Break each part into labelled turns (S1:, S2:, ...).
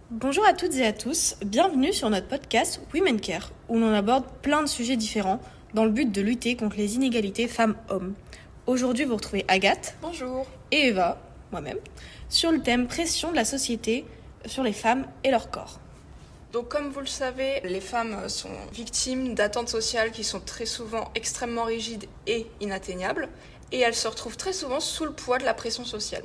S1: Bonjour à toutes et à tous, bienvenue sur notre podcast Women Care, où l'on aborde plein de sujets différents dans le but de lutter contre les inégalités femmes-hommes. Aujourd'hui, vous retrouvez Agathe.
S2: Bonjour.
S1: Et Eva, moi-même, sur le thème pression de la société sur les femmes et leur corps.
S2: Donc comme vous le savez, les femmes sont victimes d'attentes sociales qui sont très souvent extrêmement rigides et inatteignables, et elles se retrouvent très souvent sous le poids de la pression sociale.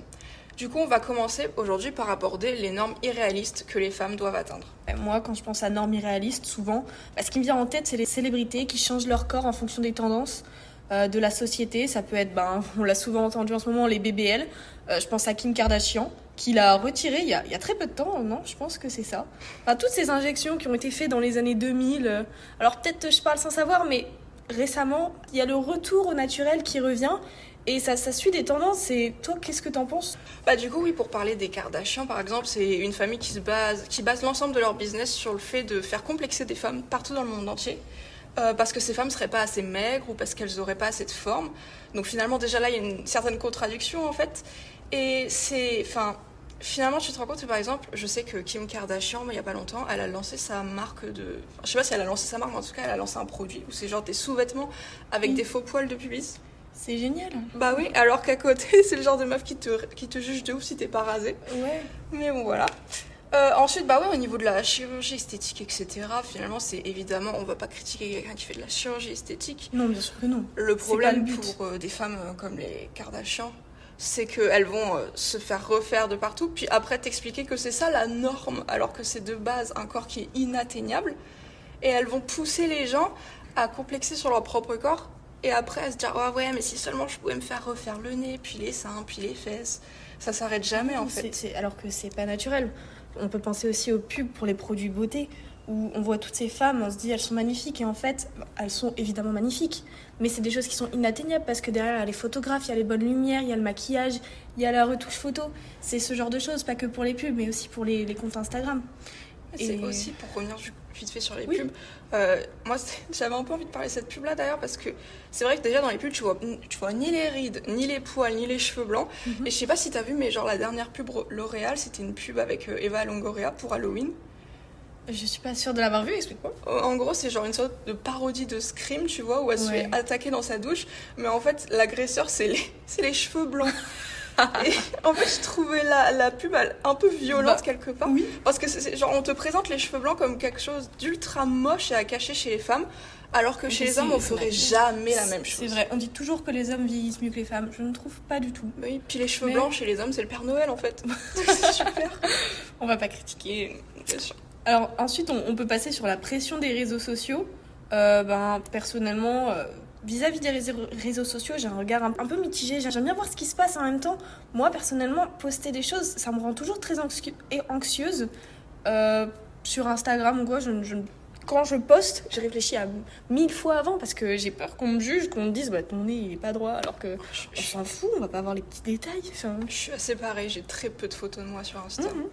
S2: Du coup, on va commencer aujourd'hui par aborder les normes irréalistes que les femmes doivent atteindre.
S1: Moi, quand je pense à normes irréalistes, souvent, ce qui me vient en tête, c'est les célébrités qui changent leur corps en fonction des tendances de la société. Ça peut être, on l'a souvent entendu en ce moment, les BBL. Je pense à Kim Kardashian, qui l'a retiré il y a très peu de temps, non? Je pense que c'est ça. Toutes ces injections qui ont été faites dans les années 2000. Alors peut-être je parle sans savoir, mais récemment, il y a le retour au naturel qui revient. Et ça suit des tendances, et toi, qu'est-ce que t'en penses?
S2: Du coup, oui, pour parler des Kardashian, par exemple, c'est une famille qui base l'ensemble de leur business sur le fait de faire complexer des femmes partout dans le monde entier, parce que ces femmes seraient pas assez maigres ou parce qu'elles auraient pas assez de forme. Donc finalement, déjà là, il y a une certaine contradiction, en fait. Et finalement, tu te rends compte que, par exemple, je sais que Kim Kardashian, il y a pas longtemps, elle a lancé sa marque de... Je sais pas si elle a lancé sa marque, mais en tout cas, elle a lancé un produit où c'est genre des sous-vêtements avec des faux poils de pubis.
S1: C'est génial.
S2: Bah oui, alors qu'à côté, c'est le genre de meuf qui te juge de ouf si t'es pas rasé.
S1: Ouais.
S2: Mais bon, voilà. Ensuite, au niveau de la chirurgie esthétique, etc., finalement, c'est évidemment, on va pas critiquer quelqu'un qui fait de la chirurgie esthétique.
S1: Non, bien sûr que non.
S2: Le problème
S1: C'est pas le but.
S2: pour des femmes comme les Kardashian, c'est qu'elles vont se faire refaire de partout, puis après t'expliquer que c'est ça la norme, alors que c'est de base un corps qui est inatteignable, et elles vont pousser les gens à complexer sur leur propre corps, et après à se dire oh ouais, mais si seulement je pouvais me faire refaire le nez, puis les seins, puis les fesses, ça s'arrête jamais en fait.
S1: Alors que c'est pas naturel. On peut penser aussi aux pubs pour les produits beauté, où on voit toutes ces femmes, on se dit elles sont magnifiques, et en fait, elles sont évidemment magnifiques, mais c'est des choses qui sont inatteignables parce que derrière, il y a les photographes, il y a les bonnes lumières, il y a le maquillage, il y a la retouche photo. C'est ce genre de choses, pas que pour les pubs, mais aussi pour les comptes Instagram.
S2: C'est aussi, pour revenir vite fait sur les
S1: Oui.
S2: pubs, moi j'avais un peu envie de parler de cette pub là d'ailleurs, parce que c'est vrai que déjà dans les pubs tu vois ni les rides, ni les poils, ni les cheveux blancs. Et je sais pas si t'as vu, mais genre la dernière pub L'Oréal, c'était une pub avec Eva Longoria pour Halloween.
S1: Je suis pas sûre de l'avoir vu, explique-moi.
S2: En gros, c'est genre une sorte de parodie de Scream, tu vois, où elle se
S1: Ouais.
S2: fait attaquer dans sa douche, mais en fait l'agresseur c'est les cheveux blancs. Et en fait, je trouvais la pub un peu violente quelque part.
S1: Oui.
S2: Parce que c'est genre, on te présente les cheveux blancs comme quelque chose d'ultra moche et à cacher chez les femmes, alors que chez les hommes, on ferait jamais la même chose.
S1: C'est vrai, on dit toujours que les hommes vieillissent mieux que les femmes. Je ne trouve pas du tout.
S2: Oui, puis les cheveux blancs chez les hommes, c'est le Père Noël en fait. C'est super.
S1: On va pas critiquer.
S2: Bien sûr.
S1: Alors ensuite, on peut passer sur la pression des réseaux sociaux. Personnellement, vis-à-vis des réseaux sociaux, j'ai un regard un peu mitigé. J'aime bien voir ce qui se passe en même temps. Moi, personnellement, poster des choses, ça me rend toujours très anxieuse. Sur Instagram ou quoi, quand je poste, je réfléchis à 1000 fois avant parce que j'ai peur qu'on me juge, qu'on me dise ton nez il est pas droit, alors que on s'en fout, on va pas voir les petits détails.
S2: Je suis assez pareil, j'ai très peu de photos de moi sur Insta.
S1: Mhm.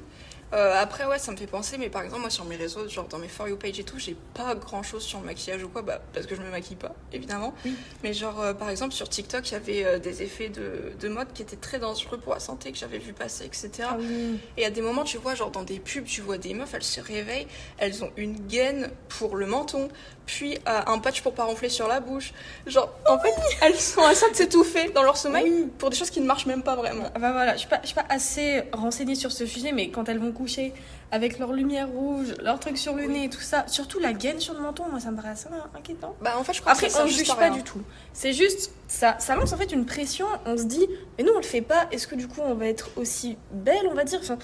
S2: Après, ouais, ça me fait penser, mais par exemple, moi sur mes réseaux, genre dans mes For You page et tout, j'ai pas grand chose sur le maquillage ou quoi, parce que je me maquille pas, évidemment.
S1: Oui.
S2: Mais genre, par exemple, sur TikTok, il y avait des effets de mode qui étaient très dangereux pour la santé, que j'avais vu passer, etc.
S1: Ah oui.
S2: Et à des moments, tu vois, genre dans des pubs, tu vois des meufs, elles se réveillent, elles ont une gaine pour le menton, puis un patch pour pas ronfler sur la bouche. Genre, en fait, elles sont à ça de s'étouffer dans leur sommeil
S1: Oui.
S2: pour des choses qui ne marchent même pas vraiment.
S1: Voilà, je suis pas assez renseignée sur ce sujet, mais quand elles vont coucher avec leur lumière rouge, leur truc sur le nez et tout ça, surtout la gaine sur le menton, moi ça me paraît assez inquiétant.
S2: En fait, je crois
S1: Après,
S2: que ça
S1: on
S2: sert
S1: juge
S2: juste à
S1: pas
S2: rien.
S1: du tout. C'est juste, ça lance en fait une pression, on se dit, mais nous on le fait pas, est-ce que du coup on va être aussi belle, on va dire, ça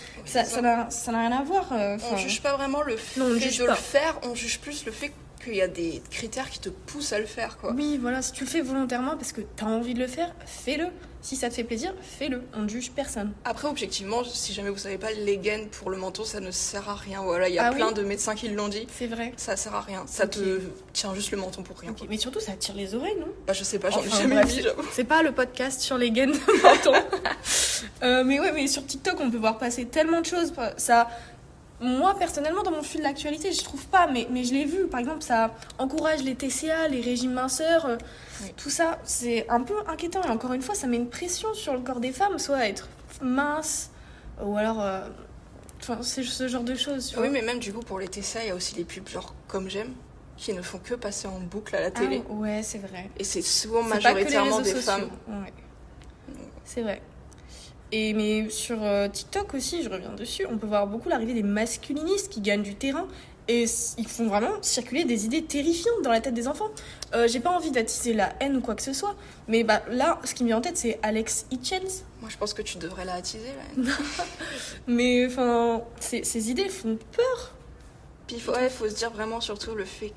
S1: n'a rien à voir.
S2: On juge pas vraiment le fait
S1: Non, on
S2: de
S1: juge
S2: le
S1: pas.
S2: faire, on juge plus le fait qu'il y a des critères qui te poussent à le faire, quoi.
S1: Oui, voilà, si tu le fais volontairement parce que t'as envie de le faire, fais-le. Si ça te fait plaisir, fais-le. On ne juge personne.
S2: Après, objectivement, si jamais vous savez pas, les gaines pour le menton, ça ne sert à rien. Voilà, il y a
S1: Ah
S2: plein
S1: oui
S2: de médecins qui l'ont dit.
S1: C'est vrai.
S2: Ça sert à rien. Ça
S1: Ok.
S2: te tient juste le menton pour rien.
S1: Ok, mais surtout, ça attire les oreilles, non?
S2: Je sais pas, j'en ai
S1: Enfin,
S2: jamais
S1: bref,
S2: vu, j'avoue.
S1: c'est pas le podcast sur les gaines de menton. Mais ouais, mais sur TikTok, on peut voir passer tellement de choses. Ça, moi, personnellement, dans mon fil d'actualité, je trouve pas, mais je l'ai vu. Par exemple, ça encourage les TCA, les régimes minceurs.
S2: Oui.
S1: Tout ça, c'est un peu inquiétant. Et encore une fois, ça met une pression sur le corps des femmes, soit à être mince, ou alors Enfin, c'est ce genre de choses, tu vois.
S2: Oui, mais même du coup, pour les Tessia, il y a aussi les pubs genre Comme J'aime, qui ne font que passer en boucle à la télé.
S1: Ah, ouais, c'est vrai.
S2: Et c'est souvent
S1: C'est pas que les
S2: majoritairement
S1: réseaux
S2: des
S1: sociaux.
S2: femmes.
S1: Ouais. C'est vrai. Et mais sur TikTok aussi, je reviens dessus, on peut voir beaucoup l'arrivée des masculinistes qui gagnent du terrain et ils font vraiment circuler des idées terrifiantes dans la tête des enfants. J'ai pas envie d'attiser la haine ou quoi que ce soit, mais bah là, ce qui me vient en tête, c'est Alex Hitchens.
S2: Moi, je pense que tu devrais la attiser, la haine.
S1: Mais enfin, ces idées font peur.
S2: Puis faut se dire vraiment surtout le fait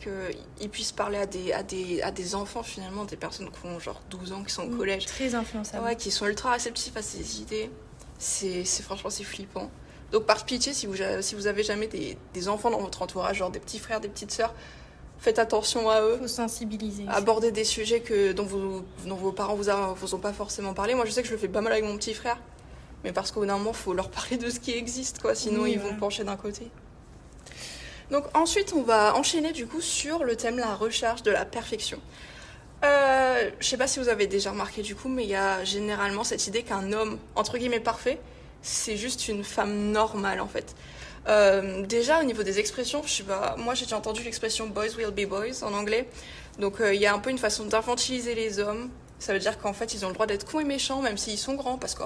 S2: qu'ils puissent parler à des enfants finalement, des personnes qui ont genre 12 ans, qui sont au collège.
S1: Très influençable.
S2: Ouais, qui sont ultra réceptifs à ces idées. C'est franchement, c'est flippant. Donc par pitié, si vous avez jamais des enfants dans votre entourage, genre des petits frères, des petites sœurs, faites attention à eux.
S1: Faut sensibiliser.
S2: Aborder des sujets dont vos parents vous ont pas forcément parlé. Moi, je sais que je le fais pas mal avec mon petit frère. Mais parce qu'au bout d'un moment, faut leur parler de ce qui existe, quoi. Sinon,
S1: Oui,
S2: ils vont pencher d'un côté. Donc ensuite, on va enchaîner du coup sur le thème la recherche de la perfection. Je sais pas si vous avez déjà remarqué du coup, mais il y a généralement cette idée qu'un homme, entre guillemets parfait, c'est juste une femme normale en fait. Déjà au niveau des expressions, je sais pas, moi j'ai déjà entendu l'expression boys will be boys en anglais. Donc il y a un peu une façon d'infantiliser les hommes. Ça veut dire qu'en fait ils ont le droit d'être cons et méchants même s'ils sont grands parce que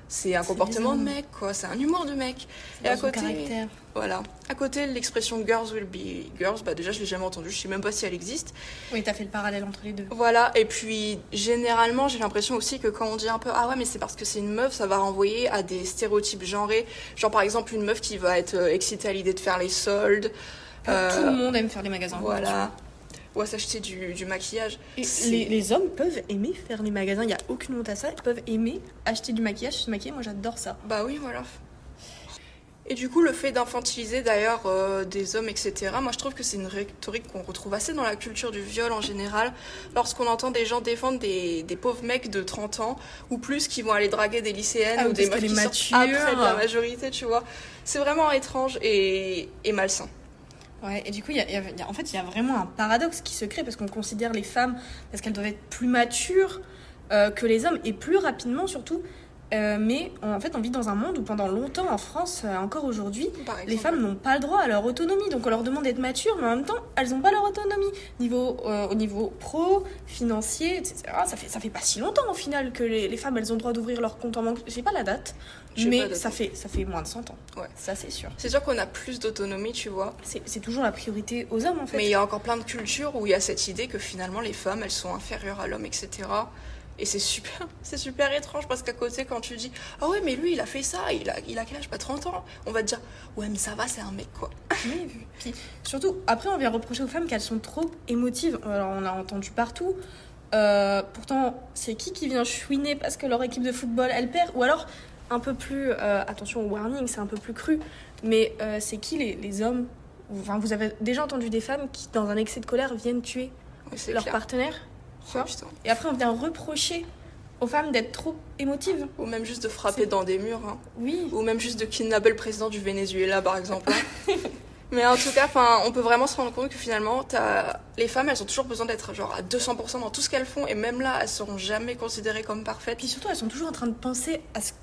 S2: c'est un comportement de mec, quoi. C'est un humour de mec.
S1: Et à côté, caractère.
S2: Voilà. À côté, l'expression girls will be girls, déjà je l'ai jamais entendue. Je sais même pas si elle existe.
S1: Oui, t'as fait le parallèle entre les deux.
S2: Voilà. Et puis généralement, j'ai l'impression aussi que quand on dit un peu ah ouais mais c'est parce que c'est une meuf, ça va renvoyer à des stéréotypes genrés. Genre par exemple une meuf qui va être excitée à l'idée de faire les soldes.
S1: Tout le monde aime faire les magasins.
S2: Voilà. Ou à s'acheter du maquillage.
S1: Et les hommes peuvent aimer faire les magasins, il n'y a aucune honte à ça, ils peuvent aimer acheter du maquillage, se maquiller, moi j'adore ça.
S2: Bah oui, voilà. Et du coup, le fait d'infantiliser d'ailleurs des hommes, etc., moi je trouve que c'est une rhétorique qu'on retrouve assez dans la culture du viol en général, lorsqu'on entend des gens défendre des pauvres mecs de 30 ans ou plus qui vont aller draguer des lycéennes ou des meufs qui sortent après de la majorité, tu vois. C'est vraiment étrange et malsain.
S1: Ouais, et du coup, en fait, il y a vraiment un paradoxe qui se crée parce qu'on considère les femmes, parce qu'elles doivent être plus matures que les hommes et plus rapidement surtout. Mais en fait, on vit dans un monde où pendant longtemps, en France, encore aujourd'hui, les femmes n'ont pas le droit à leur autonomie. Donc on leur demande d'être matures, mais en même temps, elles n'ont pas leur autonomie. Au niveau pro, financier, etc. Ça fait pas si longtemps au final que les femmes, elles ont le droit d'ouvrir leur compte en banque. J'ai pas la date, mais ça fait moins de 100 ans.
S2: Ouais.
S1: Ça, c'est sûr.
S2: C'est sûr qu'on a plus d'autonomie, tu vois.
S1: C'est toujours la priorité aux hommes, en fait.
S2: Mais il y a encore plein de cultures où il y a cette idée que finalement, les femmes, elles sont inférieures à l'homme, etc. Et c'est super étrange parce qu'à côté, quand tu dis ah ouais, mais lui, il a fait ça, il a quel âge, pas 30 ans, on va te dire ouais, mais ça va, c'est un mec, quoi.
S1: Oui, puis surtout, après, on vient reprocher aux femmes qu'elles sont trop émotives. Alors, on a entendu partout. Pourtant, c'est qui vient chouiner parce que leur équipe de football, elle perd? Ou alors, un peu plus, attention au warning, c'est un peu plus cru, mais c'est qui les hommes? Enfin, vous avez déjà entendu des femmes qui, dans un excès de colère, viennent tuer leur partenaire? Et après, on vient reprocher aux femmes d'être trop émotives.
S2: Ou même juste de frapper dans des murs. Hein.
S1: Oui.
S2: Ou même juste de kidnapper le président du Venezuela, par exemple. Mais en tout cas, on peut vraiment se rendre compte que finalement, les femmes, elles ont toujours besoin d'être genre à 200% dans tout ce qu'elles font. Et même là, elles seront jamais considérées comme parfaites.
S1: Puis surtout, elles sont toujours en train de penser à ce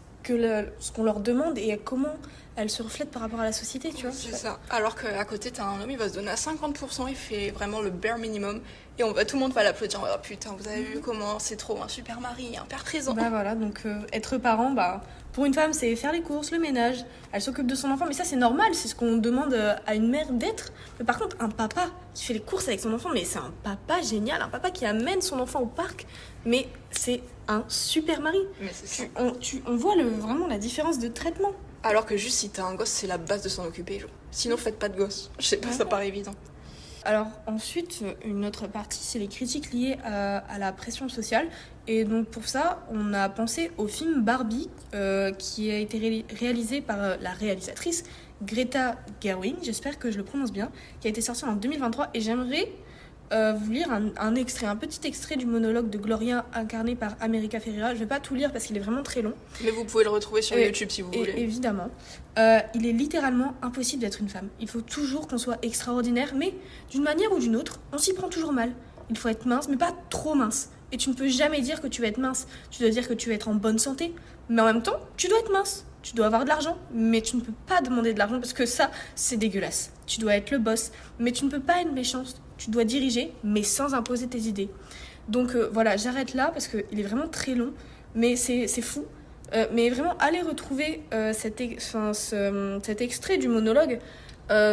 S1: qu'on leur demande et à comment elles se reflètent par rapport à la société, tu vois.
S2: C'est ça. Alors qu'à côté, t'as un homme, il va se donner à 50%, il fait vraiment le bare minimum. Et tout le monde va l'applaudir. Oh putain, vous avez vu comment c'est trop un super mari, un père présent.
S1: Bah voilà, donc être parent, pour une femme, c'est faire les courses, le ménage. Elle s'occupe de son enfant, mais ça c'est normal, c'est ce qu'on demande à une mère d'être. Mais par contre, un papa qui fait les courses avec son enfant, mais c'est un papa génial, un papa qui amène son enfant au parc. Mais c'est un super mari.
S2: Mais c'est ça.
S1: On voit vraiment la différence de traitement.
S2: Alors que juste si t'as un gosse, c'est la base de s'en occuper. Genre. Sinon, faites pas de gosse. Je sais pas, ça paraît évident.
S1: Alors ensuite, une autre partie, c'est les critiques liées à la pression sociale. Et donc pour ça, on a pensé au film Barbie, qui a été réalisé par la réalisatrice Greta Gerwig, j'espère que je le prononce bien, qui a été sorti en 2023. Et j'aimerais vous lire un petit extrait du monologue de Gloria incarné par America Ferrera. Je vais pas tout lire parce qu'il est vraiment très long.
S2: Mais vous pouvez le retrouver sur YouTube si vous voulez.
S1: Évidemment. Il est littéralement impossible d'être une femme. Il faut toujours qu'on soit extraordinaire, mais d'une manière ou d'une autre, on s'y prend toujours mal. Il faut être mince, mais pas trop mince. Et tu ne peux jamais dire que tu vas être mince. Tu dois dire que tu vas être en bonne santé, mais en même temps, tu dois être mince. Tu dois avoir de l'argent, mais tu ne peux pas demander de l'argent parce que ça, c'est dégueulasse. Tu dois être le boss, mais tu ne peux pas être méchante. Tu dois diriger, mais sans imposer tes idées. Donc voilà, j'arrête là parce qu'il est vraiment très long, mais c'est fou. Mais vraiment, allez retrouver cet extrait du monologue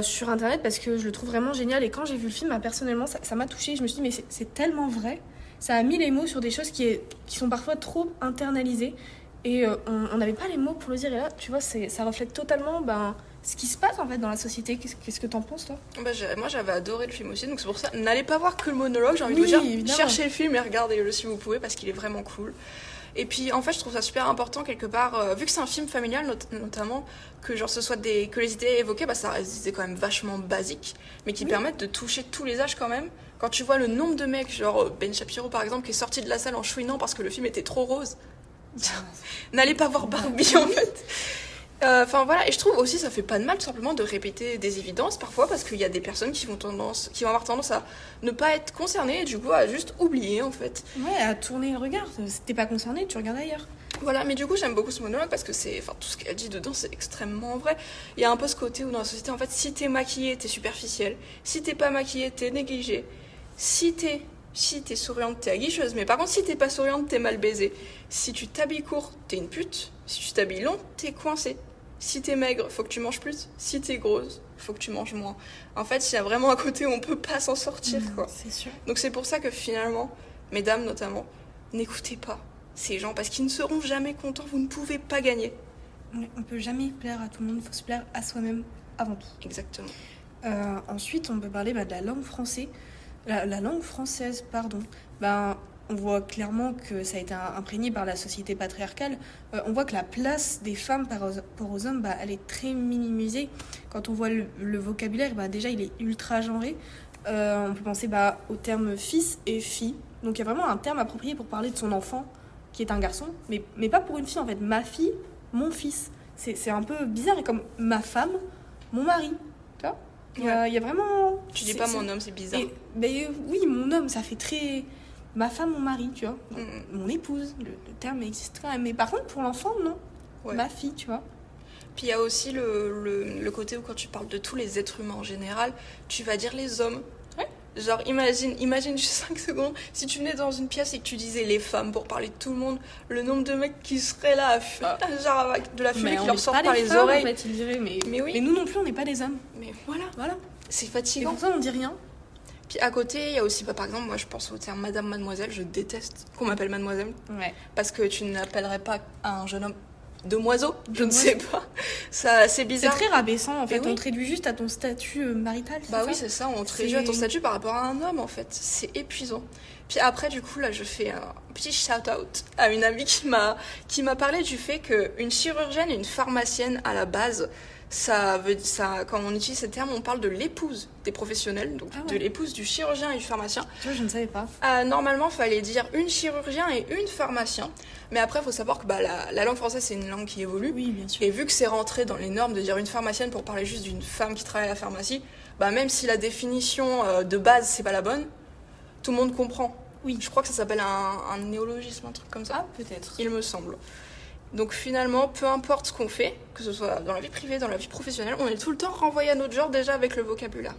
S1: sur internet parce que je le trouve vraiment génial. Et quand j'ai vu le film, personnellement, ça m'a touchée. Je me suis dit, mais c'est tellement vrai. Ça a mis les mots sur des choses qui sont parfois trop internalisées. Et on n'avait pas les mots pour le dire. Et là, tu vois, ça reflète totalement ce qui se passe en fait dans la société. Qu'est-ce que t'en penses, toi?
S2: Moi, j'avais adoré le film aussi, donc c'est pour ça. N'allez pas voir que le monologue, j'ai envie de
S1: Oui,
S2: vous dire.
S1: évidemment.
S2: Cherchez le film et regardez-le si vous pouvez, parce qu'il est vraiment cool. Et puis, en fait, je trouve ça super important, quelque part, vu que c'est un film familial, notamment, que que les idées évoquées, ça reste des idées quand même vachement basiques, mais qui permettent de toucher tous les âges quand même. Quand tu vois le nombre de mecs, genre Ben Shapiro par exemple, qui est sorti de la salle en chouinant parce que le film était trop rose. N'allez pas voir Barbie en fait. Enfin voilà, et je trouve aussi ça fait pas de mal tout simplement de répéter des évidences parfois parce qu'il y a des personnes qui vont avoir tendance à ne pas être concernées et du coup à juste oublier en fait.
S1: Ouais, à tourner le regard. Si t'es pas concerné, tu regardes ailleurs.
S2: Voilà, mais du coup j'aime beaucoup ce monologue parce que tout ce qu'elle dit dedans c'est extrêmement vrai. Il y a un peu ce côté où dans la société en fait si t'es maquillée t'es superficielle, si t'es pas maquillée t'es négligée, si t'es souriante, t'es aguicheuse. Mais par contre, si t'es pas souriante, t'es mal baisée. Si tu t'habilles court, t'es une pute. Si tu t'habilles long, t'es coincée. Si t'es maigre, faut que tu manges plus. Si t'es grosse, faut que tu manges moins. En fait, il y a vraiment un côté où on peut pas s'en sortir, quoi.
S1: C'est sûr.
S2: Donc c'est pour ça que finalement, mesdames notamment, n'écoutez pas ces gens parce qu'ils ne seront jamais contents. Vous ne pouvez pas gagner.
S1: On peut jamais plaire à tout le monde. Il faut se plaire à soi-même avant tout.
S2: Exactement.
S1: Ensuite, on peut parler de la langue française. La langue française, pardon. On voit clairement que ça a été imprégné par la société patriarcale. On voit que la place des femmes par rapport aux hommes, elle est très minimisée. Quand on voit le vocabulaire, déjà, il est ultra genré. On peut penser au terme fils et fille. Donc, il y a vraiment un terme approprié pour parler de son enfant, qui est un garçon, mais pas pour une fille, en fait. Ma fille, mon fils. C'est un peu bizarre. Et comme ma femme, mon mari. Tu vois ? Il y a vraiment...
S2: Tu dis pas mon homme, c'est bizarre.
S1: Oui, mon homme, ça fait très... Ma femme, mon mari, tu vois. Mon épouse, le terme existe quand même. Mais par contre, pour l'enfant, non. Ouais. Ma fille, tu vois.
S2: Puis il y a aussi le côté où quand tu parles de tous les êtres humains en général, tu vas dire les hommes.
S1: Ouais.
S2: Genre, imagine juste 5 secondes, si tu venais dans une pièce et que tu disais les femmes pour parler de tout le monde, le nombre de mecs qui seraient là, genre avec de la fumée qui leur sort par les oreilles.
S1: En fait, ils diraient, mais oui. Mais nous non plus, on n'est pas des hommes.
S2: Mais voilà. C'est
S1: Et
S2: fatigant.
S1: pour ça, on dit rien.
S2: Puis à côté, il y a aussi, par exemple, moi je pense au terme madame, mademoiselle, je déteste qu'on m'appelle mademoiselle.
S1: Ouais.
S2: Parce que tu n'appellerais pas un jeune homme demoiseau, je ne sais pas. Ça, c'est bizarre.
S1: C'est très rabaissant en fait,
S2: oui.
S1: On te réduit juste à ton statut marital.
S2: Oui, c'est ça, on te réduit à ton statut par rapport à un homme en fait. C'est épuisant. Puis après, du coup, là, je fais un petit shout-out à une amie qui m'a parlé du fait qu'une chirurgienne et une pharmacienne à la base, quand on utilise ces termes, on parle de l'épouse des professionnels, donc de l'épouse du chirurgien et du pharmacien.
S1: Tu vois, je ne savais pas.
S2: Normalement, il fallait dire une chirurgien et une pharmacien. Mais après, il faut savoir que la langue française, c'est une langue qui évolue.
S1: Oui, bien sûr.
S2: Et vu que c'est rentré dans les normes de dire une pharmacienne pour parler juste d'une femme qui travaille à la pharmacie, même si la définition de base, c'est pas la bonne, tout le monde comprend.
S1: Oui.
S2: Je crois que ça s'appelle un néologisme, un truc comme ça.
S1: Ah, peut-être.
S2: Il me semble. Donc finalement, peu importe ce qu'on fait, que ce soit dans la vie privée, dans la vie professionnelle, on est tout le temps renvoyé à notre genre déjà avec le vocabulaire.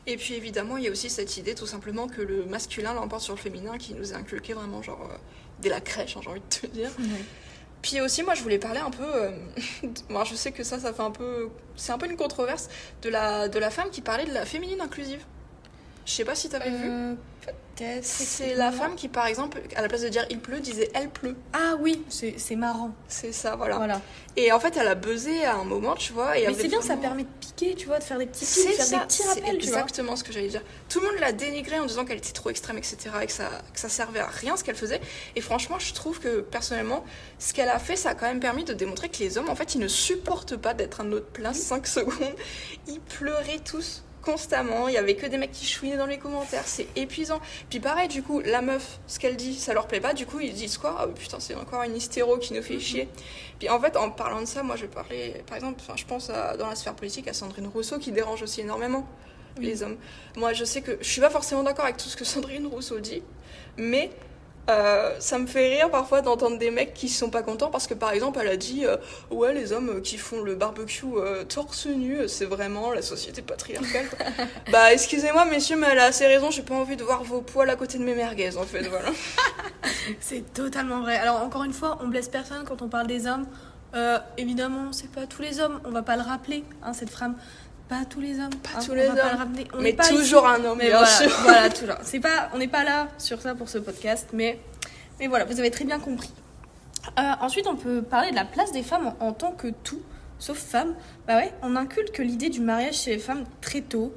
S2: Et puis évidemment, il y a aussi cette idée tout simplement que le masculin l'emporte sur le féminin qui nous est inculqué vraiment dès la crèche, j'ai envie de te dire.
S1: Oui.
S2: Puis aussi, moi je voulais parler un peu, moi je sais que ça fait un peu, c'est un peu une controverse, de la femme qui parlait de la féminine inclusive. Je sais pas si t'avais vu.
S1: Peut-être.
S2: C'est la femme qui, par exemple, à la place de dire il pleut, disait elle pleut.
S1: Ah oui, c'est marrant.
S2: C'est ça, voilà.
S1: Voilà.
S2: Et en fait, elle a buzzé à un moment, tu vois.
S1: Mais c'est bien, ça permet de piquer, tu vois, de faire des petits pics, de faire des petits rappels, tu vois.
S2: C'est exactement ce que j'allais dire. Tout le monde l'a dénigrée en disant qu'elle était trop extrême, etc. Et que ça servait à rien ce qu'elle faisait. Et franchement, je trouve que personnellement, ce qu'elle a fait, ça a quand même permis de démontrer que les hommes, en fait, ils ne supportent pas d'être à notre place 5 secondes. Ils pleuraient tous. Constamment, il y avait que des mecs qui chouinaient dans les commentaires, c'est épuisant. Puis pareil, du coup, la meuf, ce qu'elle dit, ça leur plaît pas, du coup, ils disent quoi ? Ah putain, c'est encore une hystéro qui nous fait chier. Puis en fait, en parlant de ça, moi je vais parler, par exemple, je pense dans la sphère politique à Sandrine Rousseau qui dérange aussi énormément les hommes. Moi, je sais que je suis pas forcément d'accord avec tout ce que Sandrine Rousseau dit, mais Ça me fait rire parfois d'entendre des mecs qui sont pas contents parce que par exemple elle a dit ouais les hommes qui font le barbecue torse nu c'est vraiment la société patriarcale quoi. Bah excusez-moi messieurs mais elle a assez raison, j'ai pas envie de voir vos poils à côté de mes merguez en fait voilà.
S1: C'est totalement vrai. Alors encore une fois, on blesse personne quand on parle des hommes. Évidemment, c'est pas tous les hommes, on va pas le rappeler, hein, cette phrase. Pas tous les hommes.
S2: Pas tous
S1: on
S2: les
S1: va pas le
S2: hommes.
S1: rappeler. On
S2: Mais
S1: n'est pas
S2: toujours
S1: ici.
S2: un homme
S1: Mais
S2: bien
S1: voilà,
S2: sûr.
S1: voilà, toujours. On n'est pas là sur ça pour ce podcast, mais voilà, vous avez très bien compris. Ensuite, on peut parler de la place des femmes en tant que tout, sauf femmes. Bah ouais, on inculque l'idée du mariage chez les femmes très tôt.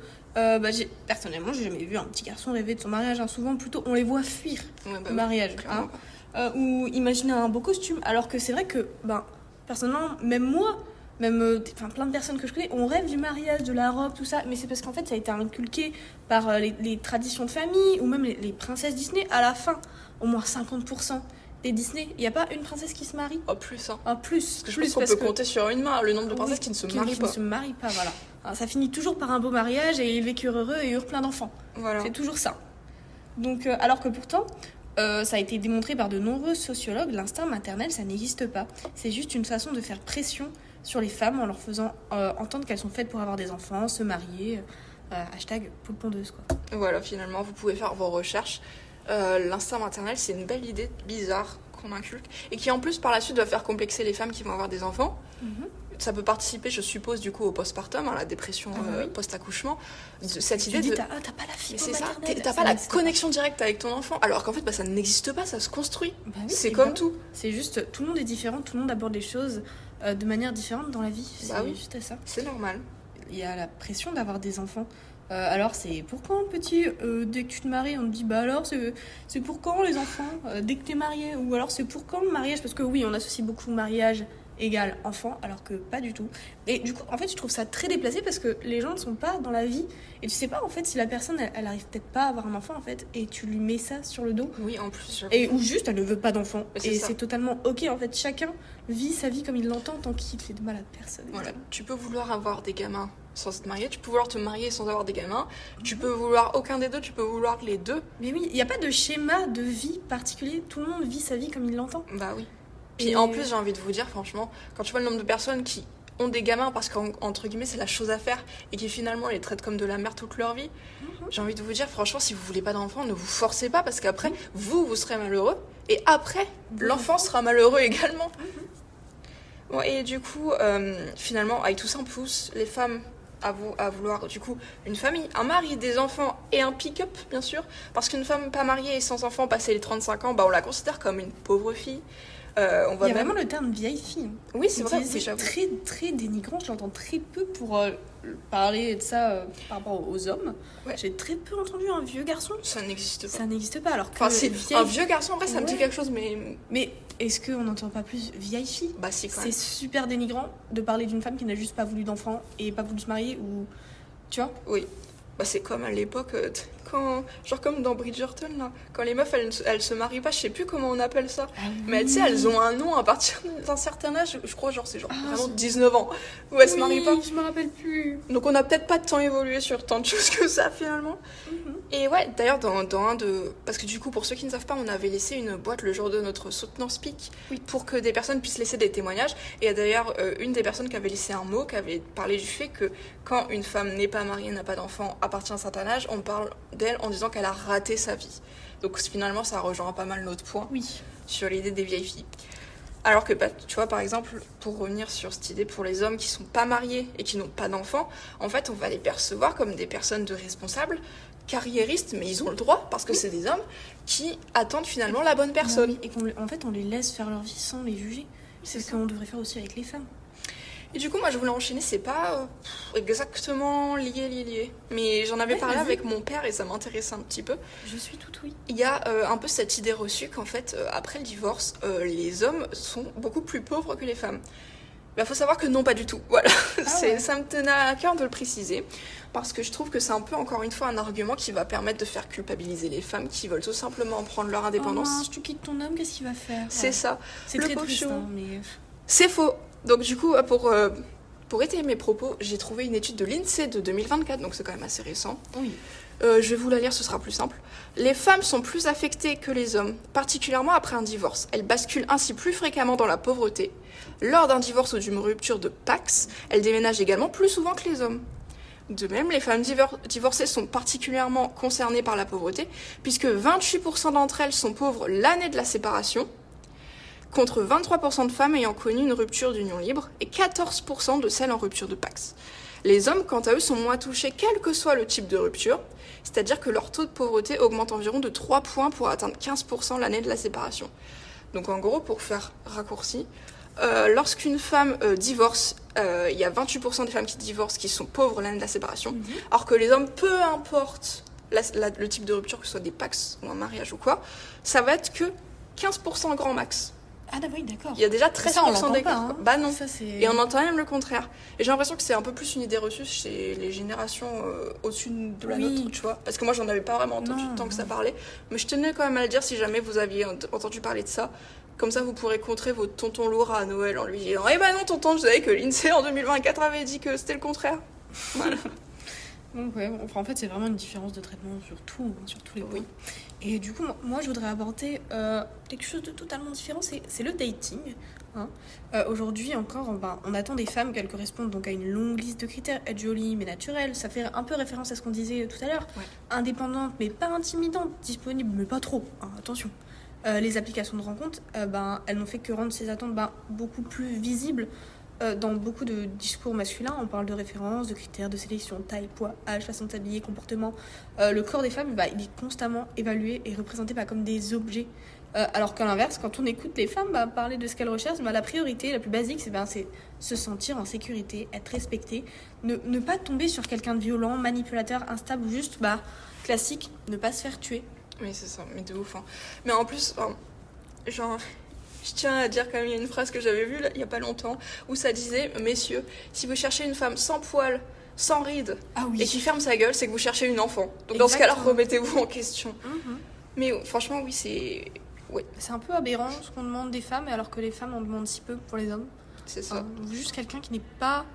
S1: Personnellement, j'ai jamais vu un petit garçon rêver de son mariage. Hein. Souvent, plutôt, on les voit fuir
S2: Ouais, bah
S1: le
S2: oui,
S1: mariage.
S2: clairement.
S1: Ou imaginer un beau costume. Alors que c'est vrai que, personnellement, même moi, plein de personnes que je connais, on rêve du mariage, de la robe, tout ça. Mais c'est parce qu'en fait, ça a été inculqué par les traditions de famille ou même les princesses Disney. À la fin, au moins 50% des Disney, il n'y a pas une princesse qui se marie.
S2: Oh plus hein.
S1: Plus.
S2: Parce que je pense qu'on peut compter sur une main le nombre de princesses qui ne se marient pas.
S1: Qui ne se marient pas, voilà. Alors, ça finit toujours par un beau mariage et ils vécurent heureux et eurent plein d'enfants.
S2: Voilà.
S1: C'est toujours ça. Donc, alors que pourtant, ça a été démontré par de nombreux sociologues, l'instinct maternel, ça n'existe pas. C'est juste une façon de faire pression sur les femmes en leur faisant entendre qu'elles sont faites pour avoir des enfants, se marier. Hashtag poule pondeuse, quoi.
S2: Voilà, finalement, vous pouvez faire vos recherches. L'instinct maternel, c'est une belle idée bizarre qu'on inculque et qui en plus par la suite va faire complexer les femmes qui vont avoir des enfants. Ça peut participer, je suppose, du coup au postpartum, à la dépression post-accouchement. Cette idée
S1: Tu dis,
S2: de...
S1: t'as pas la fibre
S2: Mais c'est ça,
S1: maternelle.
S2: t'as pas la connexion directe avec ton enfant, alors qu'en fait ça n'existe pas, ça se construit.
S1: Bah oui,
S2: c'est
S1: évidemment.
S2: comme tout.
S1: C'est juste, tout le monde est différent, tout le monde aborde les choses de manière différente dans la vie.
S2: Bah oui.
S1: Juste ça.
S2: C'est normal.
S1: Il y a la pression d'avoir des enfants. Alors c'est pour quand petit dès que tu te maries on te dit bah alors c'est pour quand les enfants dès que t'es marié, ou alors c'est pour quand le mariage, parce que oui on associe beaucoup mariage égale enfant alors que pas du tout. Et du coup en fait je trouve ça très déplacé parce que les gens ne sont pas dans la vie et tu sais pas en fait si la personne elle arrive peut-être pas à avoir un enfant en fait et tu lui mets ça sur le dos.
S2: Oui en plus.
S1: Et ou juste elle ne veut pas d'enfant
S2: c'est
S1: et
S2: ça.
S1: c'est totalement ok en fait, chacun vit sa vie comme il l'entend tant qu'il fait de mal à personne.
S2: Voilà, tu peux vouloir avoir des gamins sans être marié, tu peux vouloir te marier sans avoir des gamins, tu peux vouloir aucun des deux, tu peux vouloir les deux.
S1: Mais oui, il n'y a pas de schéma de vie particulier, tout le monde vit sa vie comme il l'entend.
S2: Bah oui. Puis
S1: Et
S2: en plus j'ai envie de vous dire franchement, quand tu vois le nombre de personnes qui ont des gamins parce qu'entre guillemets c'est la chose à faire et qui finalement les traitent comme de la merde toute leur vie, j'ai envie de vous dire franchement si vous voulez pas d'enfant ne vous forcez pas parce qu'après vous serez malheureux et après l'enfant sera malheureux également. Bon, et du coup finalement avec tout ça on pousse les femmes à vouloir du coup une famille, un mari, des enfants et un pick-up bien sûr, parce qu'une femme pas mariée et sans enfant passé les 35 ans, bah on la considère comme une pauvre fille.
S1: Il y a vraiment le terme vieille fille.
S2: Oui, c'est vrai.
S1: C'est très, très dénigrant. Je l'entends très peu pour parler de ça par rapport aux hommes.
S2: Ouais.
S1: J'ai très peu entendu un vieux garçon.
S2: Ça n'existe pas.
S1: Ça n'existe pas. Alors que
S2: Enfin, c'est
S1: vieille...
S2: un vieux garçon, après, ça me dit
S1: Ouais.
S2: quelque chose, mais...
S1: Mais est-ce qu'on n'entend pas plus vieille fille?
S2: Bah si, quand
S1: C'est
S2: même.
S1: super dénigrant de parler d'une femme qui n'a juste pas voulu d'enfant et pas voulu se marier, ou... Tu vois?
S2: Oui. Bah c'est comme à l'époque, quand... Genre comme dans Bridgerton, là. Quand les meufs, elles se marient pas, je sais plus comment on appelle ça.
S1: Ah oui.
S2: Mais tu sais, elles ont un nom à partir d'un certain âge, je crois, genre c'est genre
S1: Ah,
S2: vraiment
S1: c'est-
S2: 19 ans, où elles se
S1: Oui,
S2: marient pas.
S1: je me rappelle plus.
S2: Donc on n'a peut-être pas tant évolué sur tant de choses que ça, finalement. Et ouais, d'ailleurs, dans un de... Parce que du coup, pour ceux qui ne savent pas, on avait laissé une boîte le jour de notre soutenance PIC pour que des personnes puissent laisser des témoignages. Et il y a d'ailleurs une des personnes qui avait laissé un mot, qui avait parlé du fait que quand une femme n'est pas mariée, n'a pas d'enfant, à partir d'un certain âge, on parle d'elle en disant qu'elle a raté sa vie. Donc finalement, ça rejoint pas mal notre point
S1: Oui.
S2: sur l'idée des vieilles filles. Alors que, bah, tu vois, par exemple, pour revenir sur cette idée pour les hommes qui sont pas mariés et qui n'ont pas d'enfants, en fait, on va les percevoir comme des personnes de responsables, carriéristes, mais ils ont le droit, parce que c'est des hommes qui attendent finalement la bonne personne.
S1: Oui, et qu'en fait, on les laisse faire leur vie sans les juger. C'est ce qu'on devrait faire aussi avec les femmes.
S2: Et du coup, moi, je voulais enchaîner, c'est pas exactement lié, mais j'en avais
S1: Ouais,
S2: parlé
S1: vas-y.
S2: avec mon père et ça m'intéressait un petit peu.
S1: Je suis toute oui.
S2: Il y a un peu cette idée reçue qu'en fait, après le divorce, les hommes sont beaucoup plus pauvres que les femmes. Il faut savoir que non, pas du tout. Voilà,
S1: ouais.
S2: Ça me tenait à cœur de le préciser, parce que je trouve que c'est un peu, encore une fois, un argument qui va permettre de faire culpabiliser les femmes qui veulent tout simplement prendre leur indépendance.
S1: Oh mince, tu quittes ton homme, qu'est-ce qu'il va faire?
S2: C'est ça.
S1: C'est
S2: Le
S1: très
S2: pauvre
S1: triste,
S2: chou.
S1: hein, mais...
S2: C'est faux. Donc du coup, pour Pour étayer mes propos, j'ai trouvé une étude de l'INSEE de 2024, donc c'est quand même assez récent.
S1: Oui.
S2: Je vais vous la lire, ce sera plus simple. Les femmes sont plus affectées que les hommes, particulièrement après un divorce. Elles basculent ainsi plus fréquemment dans la pauvreté. Lors d'un divorce ou d'une rupture de Pax, elles déménagent également plus souvent que les hommes. De même, les femmes divorcées sont particulièrement concernées par la pauvreté, puisque 28% d'entre elles sont pauvres l'année de la séparation, contre 23% de femmes ayant connu une rupture d'union libre et 14% de celles en rupture de Pax. Les hommes, quant à eux, sont moins touchés quel que soit le type de rupture, c'est-à-dire que leur taux de pauvreté augmente environ de 3 points pour atteindre 15% l'année de la séparation. Donc en gros, pour faire raccourci, lorsqu'une femme divorce, il y a 28% des femmes qui divorcent qui sont pauvres l'année de la séparation, alors que les hommes, peu importe le type de rupture, que ce soit des Pax ou un mariage ou quoi, ça va être que 15% grand max.
S1: Ah oui, d'accord.
S2: Il y a déjà 13% d'écart.
S1: Hein.
S2: Bah non.
S1: Ça,
S2: et on entend même le contraire. Et j'ai l'impression que c'est un peu plus une idée reçue chez les générations au-dessus de la nôtre, tu vois. Parce que moi, j'en avais pas vraiment entendu tant que ça parlait. Mais je tenais quand même à le dire si jamais vous aviez entendu parler de ça. Comme ça, vous pourrez contrer votre tonton lourd à Noël en lui disant « Eh ben non, tonton, je savais que l'INSEE en 2024 avait dit que c'était le contraire. » Voilà.
S1: Donc ouais, en fait, c'est vraiment une différence de traitement sur tous les points.
S2: Oui.
S1: Et du coup, moi, je voudrais aborder quelque chose de totalement différent, c'est le dating. Hein. Aujourd'hui encore, on attend des femmes qu'elles correspondent donc à une longue liste de critères. Être jolie mais naturelle, ça fait un peu référence à ce qu'on disait tout à l'heure.
S2: Ouais.
S1: Indépendante mais pas intimidante, disponible mais pas trop, hein, attention. Les applications de rencontres, elles n'ont fait que rendre ces attentes beaucoup plus visibles. Dans beaucoup de discours masculins, on parle de références, de critères, de sélection, taille, poids, âge, façon de s'habiller, comportement. Le corps des femmes, il est constamment évalué et représenté comme des objets. Alors qu'à l'inverse, quand on écoute les femmes parler de ce qu'elles recherchent, la priorité la plus basique, c'est se sentir en sécurité, être respectée, ne pas tomber sur quelqu'un de violent, manipulateur, instable ou juste classique, ne pas se faire tuer.
S2: Oui, c'est ça, mais de ouf. Hein. Mais en plus, genre... Je tiens à dire quand même, il y a une phrase que j'avais vue il n'y a pas longtemps, où ça disait « Messieurs, si vous cherchez une femme sans poils, sans rides, et qui ferme sa gueule, c'est que vous cherchez une enfant. Donc dans ce cas-là, remettez-vous en question. Mm-hmm. » Mais franchement, oui, c'est... Ouais.
S1: C'est un peu aberrant ce qu'on demande des femmes, alors que les femmes en demandent si peu pour les hommes.
S2: C'est ça.
S1: Juste quelqu'un qui n'est pas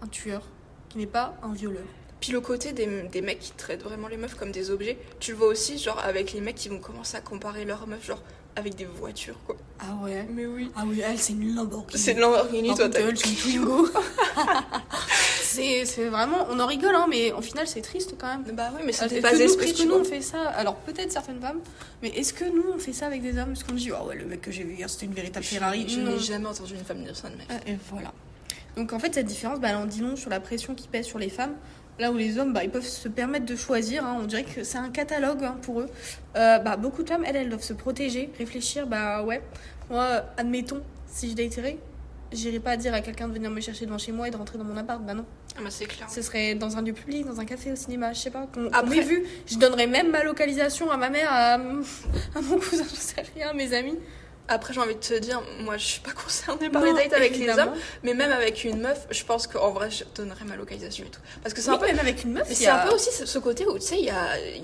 S1: un tueur, qui n'est pas un violeur.
S2: Puis le côté des mecs qui traitent vraiment les meufs comme des objets, tu le vois aussi, genre, avec les mecs qui vont commencer à comparer leurs meufs, genre, avec des voitures, quoi.
S1: Ah ouais.
S2: Mais oui.
S1: Ah oui, elle, c'est une Lamborghini.
S2: C'est une Lamborghini, toi, t'as...
S1: Elle, c'est une Twingo. c'est vraiment... On en rigole, hein, mais au final, c'est triste, quand même.
S2: Bah oui, mais c'est pas esprit,
S1: est-ce que nous, on fait ça? Alors, peut-être certaines femmes, mais est-ce que nous, on fait ça avec des hommes? Est-ce qu'on dit, oh ouais, le mec que j'ai vu hier, c'était une véritable Ferrari?
S2: Je n'ai jamais entendu une femme dire ça de mec.
S1: Et voilà. Donc, en fait, cette différence, elle en dit long sur la pression qui pèse sur les femmes. Là où les hommes, ils peuvent se permettre de choisir, hein, on dirait que c'est un catalogue pour eux. Beaucoup de femmes, elles doivent se protéger, réfléchir, ouais. Moi, admettons, si je daterais, j'irais pas dire à quelqu'un de venir me chercher devant chez moi et de rentrer dans mon appart, non.
S2: Ah bah c'est clair.
S1: Ce serait dans un lieu public, dans un café, au cinéma, je sais pas, qu'on m'ait vu. Je donnerais même ma localisation à ma mère, à mon cousin, je sais rien, à mes amis.
S2: Après, j'ai envie de te dire, moi, je suis pas concernée par les dates avec les hommes, mais même avec une meuf, je pense qu'en vrai, je donnerais ma localisation et tout. Parce que c'est un peu...
S1: même avec une meuf,
S2: c'est un peu aussi ce côté où, tu sais,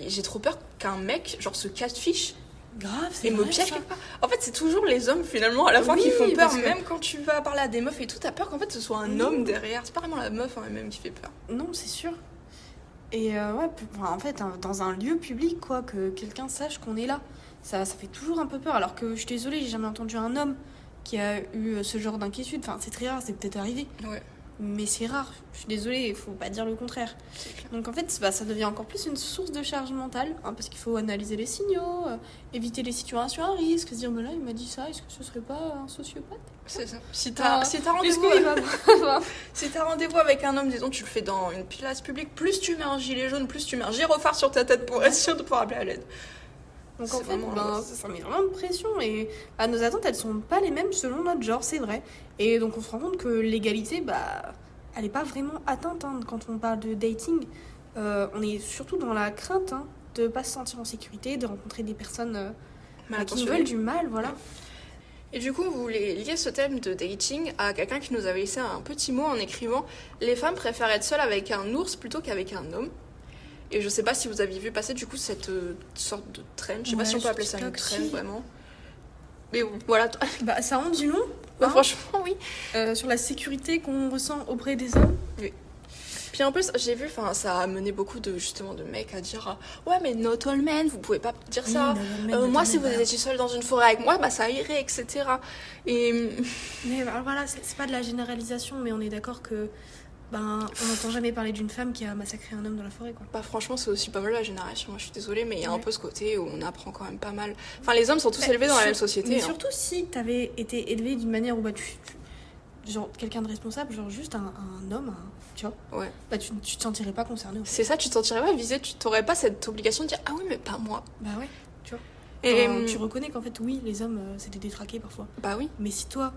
S2: j'ai trop peur qu'un mec, genre, se catfish.
S1: Grave, c'est
S2: et me piège quelque part. En fait, c'est toujours les hommes, finalement, à la fin, qui font peur. Même quand tu vas parler à des meufs et tout, t'as peur qu'en fait, ce soit un homme derrière. C'est pas vraiment la meuf en elle-même qui fait peur.
S1: Non, c'est sûr. Et en fait, dans un lieu public, quoi, que quelqu'un sache qu'on est là. Ça fait toujours un peu peur, alors que je suis désolée, j'ai jamais entendu un homme qui a eu ce genre d'inquiétude. Enfin, c'est très rare, c'est peut-être arrivé.
S2: Ouais.
S1: Mais c'est rare, je suis désolée, il faut pas dire le contraire. Donc en fait, ça devient encore plus une source de charge mentale, hein, parce qu'il faut analyser les signaux, éviter les situations à risque, se dire, mais là, il m'a dit ça, est-ce que ce serait pas un sociopathe?
S2: C'est ça. Si t'as rendez-vous avec un homme, disons, tu le fais dans une place publique, plus tu mets un gilet jaune, plus tu mets un gyrophare sur ta tête pour être sûr de pouvoir appeler à l'aide.
S1: Donc en fait, ça met vraiment de pression et nos attentes, elles sont pas les mêmes selon notre genre, c'est vrai. Et donc on se rend compte que l'égalité, elle est pas vraiment atteinte, hein, quand on parle de dating. On est surtout dans la crainte, hein, de pas se sentir en sécurité, de rencontrer des personnes qui nous veulent du mal, voilà.
S2: Et du coup, vous voulez lier ce thème de dating à quelqu'un qui nous avait laissé un petit mot en écrivant « Les femmes préfèrent être seules avec un ours plutôt qu'avec un homme ». Et je sais pas si vous aviez vu passer du coup cette sorte de trend. Je sais pas si on peut appeler ça une trend vraiment. Mais voilà.
S1: Ça en dit long.
S2: Bah, franchement, oui.
S1: Sur la sécurité qu'on ressent auprès des hommes.
S2: Oui. Puis en plus, j'ai vu, ça a amené beaucoup de mecs à dire ouais, mais not all men, vous pouvez pas dire ça. Moi, si vous étiez seul dans une forêt avec moi, bah ça irait, etc. Et
S1: mais voilà, c'est pas de la généralisation, mais on est d'accord que on n'entend jamais parler d'une femme qui a massacré un homme dans la forêt, quoi.
S2: Bah franchement, c'est aussi pas mal la génération. Moi, je suis désolée, mais il y a un peu ce côté où on apprend quand même pas mal. Enfin, les hommes sont tous élevés dans la même société.
S1: Mais surtout si t'avais été élevé d'une manière où genre quelqu'un de responsable, genre juste un homme, tu vois,
S2: ouais.
S1: Bah tu te sentirais pas concerné. En fait.
S2: C'est ça, tu te sentirais pas visé, tu t'aurais pas cette obligation de dire ah oui, mais pas moi.
S1: Bah ouais, tu vois.
S2: Et
S1: tu reconnais qu'en fait, oui, les hommes, c'est des détraqués parfois.
S2: Bah oui.
S1: Mais si toi,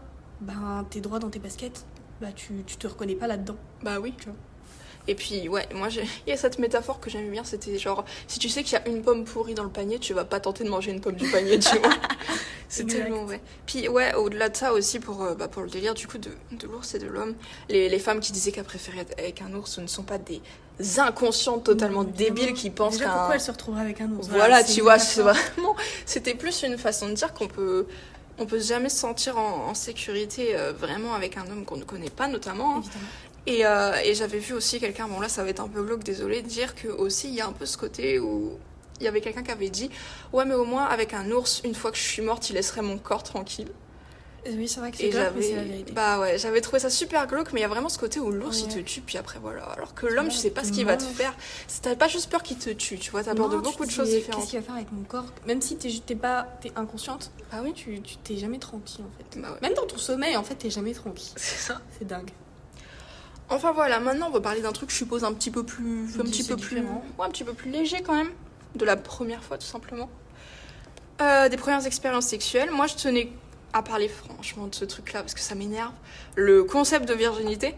S1: t'es droit dans tes baskets, bah tu te reconnais pas là-dedans.
S2: Bah oui.
S1: Tu vois.
S2: Et puis, ouais, moi, il y a cette métaphore que j'aime bien, c'était genre, si tu sais qu'il y a une pomme pourrie dans le panier, tu vas pas tenter de manger une pomme du panier, tu vois. C'est tellement, ouais. Puis, ouais, au-delà de ça aussi, pour le délire, du coup, de l'ours et de l'homme, les femmes qui disaient qu'elles préféraient être avec un ours, ce ne sont pas des inconscientes totalement débiles qui pensent
S1: déjà, pourquoi elles se retrouveraient avec un ours?
S2: Voilà, tu vois, c'est vraiment... C'était plus une façon de dire qu'on peut jamais se sentir en sécurité vraiment avec un homme qu'on ne connaît pas, notamment.
S1: Évidemment.
S2: Et j'avais vu aussi quelqu'un, bon là ça va être un peu glauque, désolé, dire que aussi il y a un peu ce côté où il y avait quelqu'un qui avait dit ouais mais au moins avec un ours, une fois que je suis morte, il laisserait mon corps tranquille.
S1: Oui, c'est vrai que c'est glauque, mais c'est la vérité.
S2: Bah ouais, j'avais trouvé ça super glauque, mais il y a vraiment ce côté où l'ours il te tue, puis après voilà. Alors que l'homme, tu sais pas ce qu'il va te faire. T'as pas juste peur qu'il te tue, tu vois, t'as peur de beaucoup de choses différentes.
S1: Qu'est-ce qu'il va faire avec mon corps? Même si t'es inconsciente,
S2: ah oui,
S1: tu t'es jamais tranquille en fait.
S2: Bah ouais.
S1: Même dans ton sommeil, en fait, t'es jamais tranquille.
S2: C'est ça.
S1: C'est dingue.
S2: Enfin voilà, maintenant on va parler d'un truc, je suppose, un petit peu plus léger quand même, de la première fois tout simplement. Des premières expériences sexuelles. Moi je tenais à parler franchement de ce truc-là parce que ça m'énerve. Le concept de virginité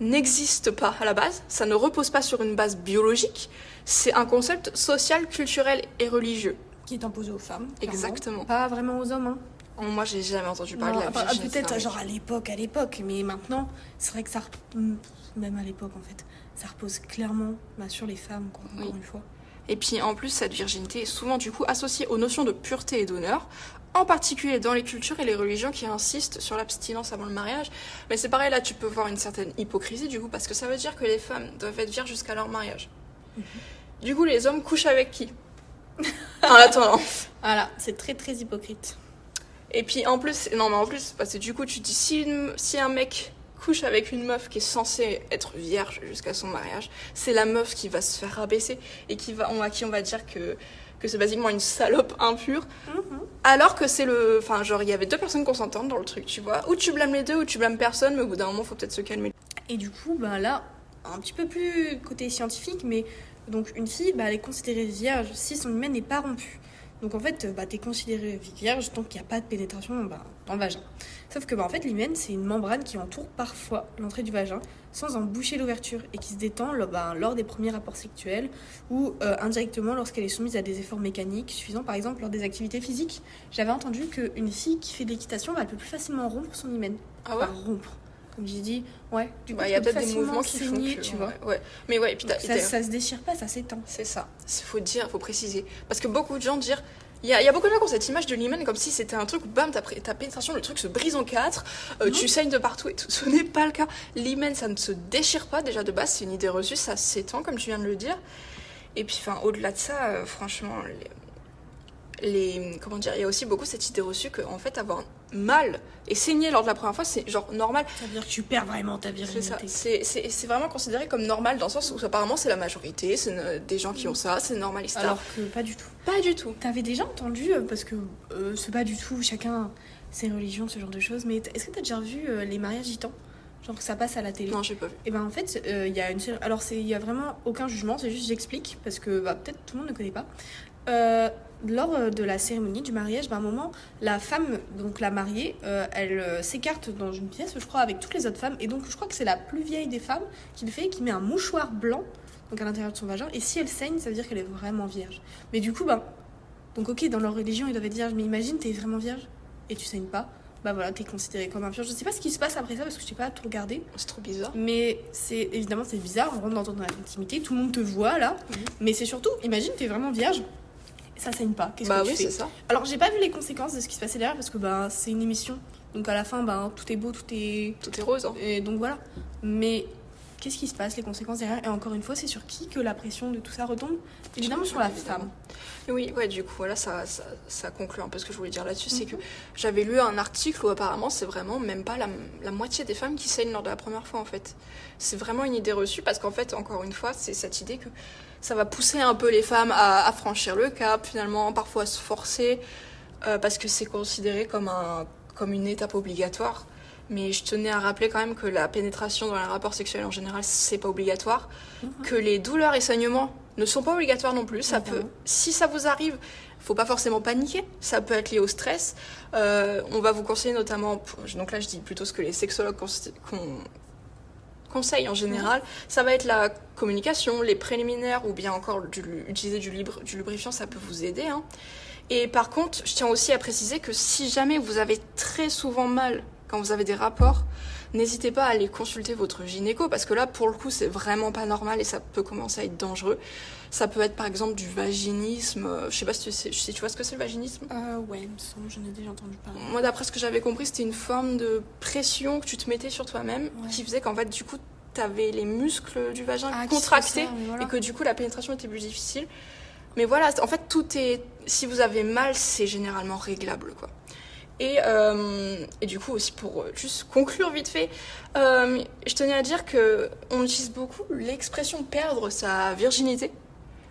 S2: n'existe pas à la base, ça ne repose pas sur une base biologique, c'est un concept social, culturel et religieux.
S1: Qui est imposé aux femmes.
S2: Exactement.
S1: Pas vraiment aux hommes, hein.
S2: Moi, j'ai jamais entendu parler de la virginité.
S1: Peut-être genre à l'époque, mais maintenant, c'est vrai que ça, même à l'époque en fait, ça repose clairement sur les femmes, quoi, encore une fois.
S2: Et puis en plus, cette virginité est souvent du coup associée aux notions de pureté et d'honneur, en particulier dans les cultures et les religions qui insistent sur l'abstinence avant le mariage. Mais c'est pareil, là, tu peux voir une certaine hypocrisie du coup, parce que ça veut dire que les femmes doivent être vierges jusqu'à leur mariage. Du coup, les hommes couchent avec qui en attendant.
S1: Voilà, c'est très très hypocrite.
S2: Et puis en plus, parce que du coup tu te dis si un mec couche avec une meuf qui est censée être vierge jusqu'à son mariage, c'est la meuf qui va se faire rabaisser et à qui on va dire que c'est basiquement une salope impure. Alors que c'est il y avait deux personnes consentantes dans le truc, tu vois. Ou tu blâmes les deux ou tu blâmes personne, mais au bout d'un moment faut peut-être se calmer.
S1: Et du coup, là, un petit peu plus côté scientifique, mais donc une fille, elle est considérée vierge si son hymen n'est pas rompu. Donc en fait, t'es considérée vierge tant qu'il n'y a pas de pénétration dans le vagin. Sauf que en fait, l'hymen, c'est une membrane qui entoure parfois l'entrée du vagin sans en boucher l'ouverture et qui se détend lors des premiers rapports sexuels ou indirectement lorsqu'elle est soumise à des efforts mécaniques suffisants, par exemple lors des activités physiques. J'avais entendu qu'une fille qui fait de l'équitation, elle peut plus facilement rompre son hymen.
S2: Ah ouais?
S1: Rompre. Comme j'ai dit, ouais. Du coup,
S2: il y a peut-être des mouvements qui font
S1: que, tu vois.
S2: Ouais. Mais ouais, et puis
S1: ça se déchire pas, ça s'étend.
S2: C'est ça. Faut préciser. Parce que beaucoup de gens disent, il y a beaucoup de gens qui ont cette image de l'hymen comme si c'était un truc où bam, ta pénétration, le truc se brise en quatre, tu saignes de partout et tout. Ce n'est pas le cas. L'hymen, ça ne se déchire pas déjà de base, c'est une idée reçue, ça s'étend comme tu viens de le dire. Et puis, au-delà de ça, franchement, il y a aussi beaucoup cette idée reçue que en fait avoir mal et saigner lors de la première fois c'est genre normal.
S1: Ça veut dire que tu perds vraiment ta virginité.
S2: C'est ça, c'est vraiment considéré comme normal dans le sens où apparemment c'est la majorité, c'est des gens qui ont ça, c'est normal, etc.
S1: Alors que pas du tout.
S2: Pas du tout.
S1: T'avais déjà entendu, parce que c'est pas du tout chacun ses religions, ce genre de choses, mais est-ce que t'as déjà vu les mariages gitans? Genre que ça passe à la télé.
S2: Non, j'ai pas vu.
S1: Et en fait, il y a une série... Alors il y a vraiment aucun jugement, c'est juste j'explique parce que peut-être tout le monde ne connaît pas. Lors de la cérémonie du mariage, à un moment, la femme, donc la mariée, elle s'écarte dans une pièce, je crois, avec toutes les autres femmes. Et donc, je crois que c'est la plus vieille des femmes qui le fait, qui met un mouchoir blanc donc à l'intérieur de son vagin. Et si elle saigne, ça veut dire qu'elle est vraiment vierge. Mais du coup, donc ok, dans leur religion, ils doivent être vierges. Mais imagine, t'es vraiment vierge et tu saignes pas. Voilà, t'es considérée comme un vierge. Je sais pas ce qui se passe après ça parce que je sais pas tout regardé.
S2: C'est trop bizarre.
S1: Mais évidemment, c'est bizarre. On rentre dans ton intimité, tout le monde te voit là. Mais c'est surtout, imagine, t'es vraiment vierge. Ça saigne pas. Qu'est-ce que tu fais?
S2: C'est ça.
S1: Alors, j'ai pas vu les conséquences de ce qui se passait derrière parce que c'est une émission Donc à la fin, tout est beau, tout est
S2: rose. Hein.
S1: Et donc voilà. Mais qu'est-ce qui se passe, les conséquences derrière? Et encore une fois, c'est sur qui que la pression de tout ça retombe? Évidemment sur la femme.
S2: Oui, ouais, du coup, voilà, ça conclut un peu ce que je voulais dire là-dessus. C'est que j'avais lu un article où apparemment c'est vraiment même pas la moitié des femmes qui saignent lors de la première fois en fait. C'est vraiment une idée reçue parce qu'en fait, encore une fois, c'est cette idée que ça va pousser un peu les femmes à franchir le cap, finalement, parfois à se forcer, parce que c'est considéré comme une étape obligatoire. Mais je tenais à rappeler quand même que la pénétration dans les rapports sexuels en général, c'est pas obligatoire. Que les douleurs et saignements ne sont pas obligatoires non plus. Ça peut, si ça vous arrive, faut pas forcément paniquer. Ça peut être lié au stress. On va vous conseiller notamment, donc là je dis plutôt ce que les sexologues conseillent en général. Ça va être la communication, les préliminaires ou bien encore utiliser du lubrifiant, ça peut vous aider. Hein. Et par contre, je tiens aussi à préciser que si jamais vous avez très souvent mal quand vous avez des rapports, n'hésitez pas à aller consulter votre gynéco parce que là, pour le coup, c'est vraiment pas normal et ça peut commencer à être dangereux. Ça peut être par exemple du vaginisme. Je sais pas si tu vois ce que c'est le vaginisme.
S1: Ouais, il me semble, j'en ai déjà entendu parler.
S2: Moi, d'après ce que j'avais compris, c'était une forme de pression que tu te mettais sur toi-même qui faisait qu'en fait, du coup, t'avais les muscles du vagin contractés et que du coup, la pénétration était plus difficile. Mais voilà, en fait, si vous avez mal, c'est généralement réglable, quoi. Et du coup aussi pour juste conclure vite fait, je tenais à dire que on utilise beaucoup l'expression perdre sa virginité.